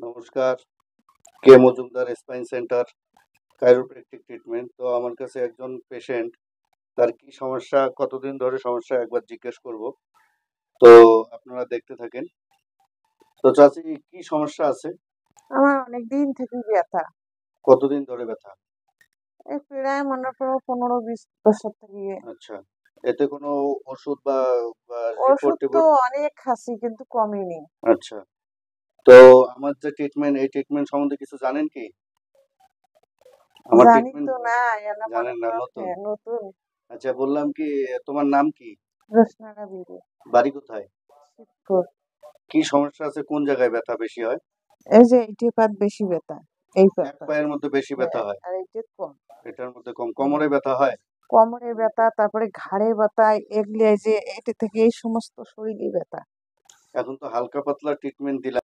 নমস্কার। K Majumdar spine centre chiropractic treatment. তো আমার কাছে একজন পেশেন্ট, তার কি সমস্যা, কতদিন ধরে সমস্যা একবার জিজ্ঞেস করব। তো আপনারা দেখতে থাকেন। তো চাচি, কি সমস্যা আছে? আমার অনেকদিন থেকে ব্যথা। কতদিন ধরে ব্যথা? এই প্রায় মনে করো 15-20 বছর থেকে। আচ্ছা, এতে কোনো ওষুধ বা রিপোর্ট ওষুধ তো টিপোর্ট? অনেক খাচ্ছি কিন্তু কমেনি। আচ্ছা, তো আমার যে ট্রিটমেন্ট, এই ট্রিটমেন্ট সম্বন্ধে কিছু জানেন কি? আমার জানি ট্রিটমেন্ট তো না, এনে মনে জানেন না, করো নতুন? নতুন। আচ্ছা, বললাম কি, তোমার নাম কি? রোশনারা বিবি, বাড়ি কোথায়? শিবপুর। কি সমস্যা আছে, কোন জায়গায় ব্যথা বেশি হয়? এই যে এইটি পাত বেশি ব্যথা, এই এক পাতা। পায়ের মধ্যে বেশি ব্যথা হ্যাঁ, হয়, আর এইটা কম। এটার মধ্যে কম। কোমরে ব্যথা হয়? কোমরে ব্যথা, তারপরে ঘাড়ে ব্যথা, এগুলি এই যে এটা থেকে এই সমস্ত শরীরে ব্যথা। এখন তো হালকা পাতলা ট্রিটমেন্ট দিলাম।